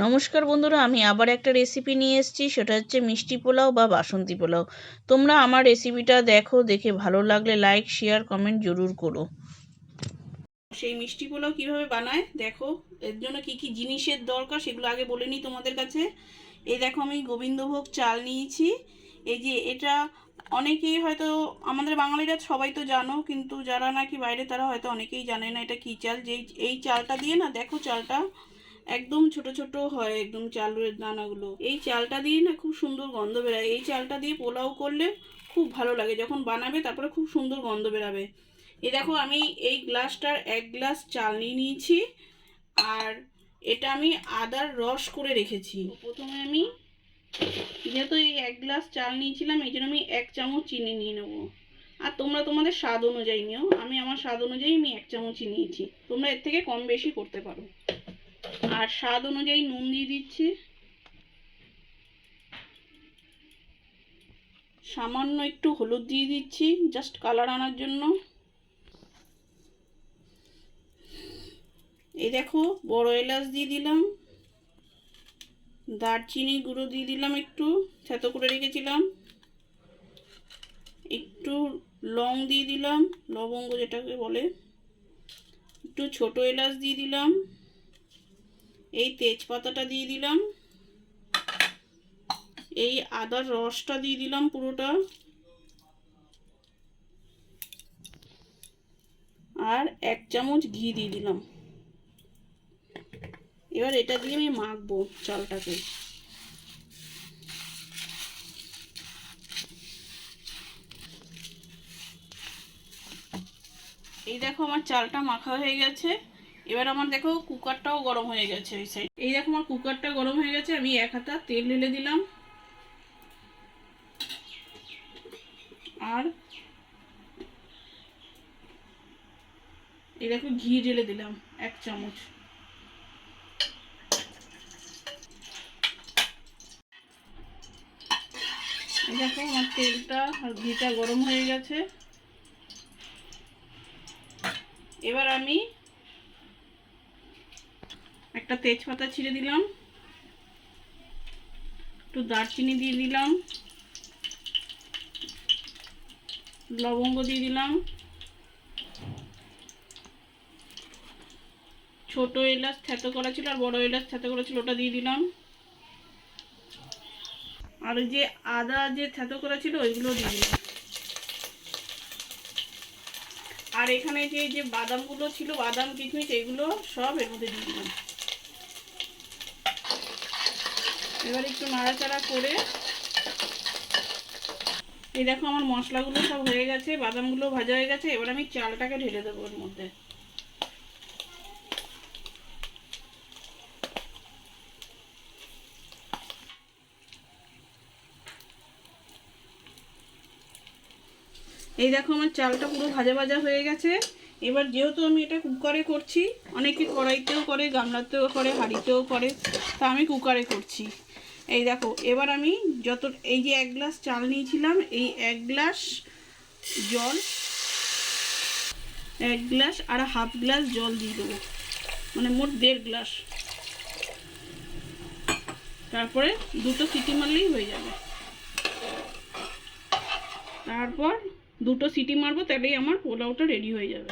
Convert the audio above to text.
নমস্কার বন্ধুরা, আমি আবার একটা রেসিপি নিয়ে এসেছি। সেটা হচ্ছে মিষ্টি পোলাও বা বাসন্তী পোলাও। তোমরা আমার রেসিপিটা দেখো, দেখে ভালো লাগলে লাইক শেয়ার কমেন্ট জরুর করো। সেই মিষ্টি পোলাও কিভাবে বানায় দেখো। এর জন্য কি কি জিনিসের দরকার সেগুলো আগে বলে নিই তোমাদের কাছে। এই দেখো, আমি গোবিন্দভোগ চাল নিয়েছি। এই যে এটা অনেকেই হয়তো, আমাদের বাঙালিরা সবাই তো জানো, কিন্তু যারা নাকি বাইরে তারা হয়তো অনেকেই জানে না এটা কী চাল। যেই এই চালটা দিয়ে না, দেখো চালটা একদম ছোট ছোট হয়, একদম চালের দানাগুলো। এই চালটা দিয়ে না খুব সুন্দর গন্ধ বেরায়। এই চালটা দিয়ে পোলাও করলে খুব ভালো লাগে, যখন বানাবে তারপরে খুব সুন্দর গন্ধ বেরাবে। এই দেখো, আমি এই গ্লাসটার 1 গ্লাস চাল নিয়ে নিয়েছি। আর এটা আমি আদার রস করে রেখেছি। প্রথমে আমি, যেহেতু এই 1 গ্লাস চাল নিয়েছিলাম, এই জন্য আমি 1 চামচ চিনি নিয়ে নেবো। আর তোমরা তোমাদের স্বাদ অনুযায়ী নিও। আমি আমার স্বাদ অনুযায়ী আমি 1 চামচই নিয়েছি, তোমরা এর থেকে কম বেশি করতে পারো। আর স্বাদ অনুযায়ী নুন দিয়ে দিচ্ছি, সামান্য একটু হলুদ দিয়ে দিচ্ছি জাস্ট কালার আনার জন্য। এই দেখো, বড় এলাচ দিয়ে দিলাম, দারচিনি গুঁড়ো দিয়ে দিলাম, একটু থেতো করে রেখেছিলাম, একটু লং দিয়ে দিলাম, লবঙ্গ যেটাকে বলে, একটু ছোট এলাচ দিয়ে দিলাম, এই তেজপাতাটা দিয়ে দিলাম, এই আদার রসটা দিয়ে দিলাম পুরোটা, আর 1 চামচ ঘি দিয়ে দিলাম। এবার এটা দিয়ে আমি মাখবো চালটাকে। এই দেখো, আমার চালটা মাখা হয়ে গেছে। এবার আমার দেখো কুকারটাও গরম হয়ে গেছে ওই সাইড। এই দেখো, আমার কুকারটা গরম হয়ে গেছে। আমি 1 হাতা তেল ঢেলে দিলাম, আর এই দেখো ঘি ঢেলে দিলাম 1 চামচ। এই দেখো, আমার তেলটা আর ঘিটা গরম হয়ে গেছে। এবার আমি একটা তেজপাতা ছিঁড়ে দিলাম, একটু দারচিনি দিয়ে দিলাম, লবঙ্গ দিয়ে দিলাম, ছোট এলাচ থেতো করা ছিল আর বড় এলাচ থেতো করা ছিল ওটা দিয়ে দিলাম, আর ওই যে আদা যে থেতো করা ছিল ওইগুলো দিয়ে দিলাম। আর এখানে যে যে বাদামগুলো ছিল, বাদাম কিশমিশ, এগুলো সব এর মধ্যে দিয়ে দিলাম। এবার একটু নাড়াচাড়া করে, এই দেখো আমার মশলাগুলো সব হয়ে গেছে, বাদামগুলো ভাজা হয়ে গেছে। এবার আমি চালটাকে ঢেলে দেবো এর মধ্যে। এই দেখো, আমার চালটা পুরো ভাজা ভাজা হয়ে গেছে। এবার যেহেতু আমি এটা কুকারে করছি, অনেকে কড়াইতেও করে, গামলাতেও করে, হাঁড়িতেও করে, তা আমি কুকারে করছি। এই দেখো, এবার আমি এই যে 1 গ্লাস চাল নিয়েছিলাম, এই 1 গ্লাস জল, 1 গ্লাস আর হাফ গ্লাস জল দিয়ে দেবো, মানে মোট 1.5 গ্লাস। তারপরে 2টো সিটি মারলেই হয়ে যাবে। তারপর 2টো সিটি মারবো, তাহলেই আমার পোলাওটা রেডি হয়ে যাবে।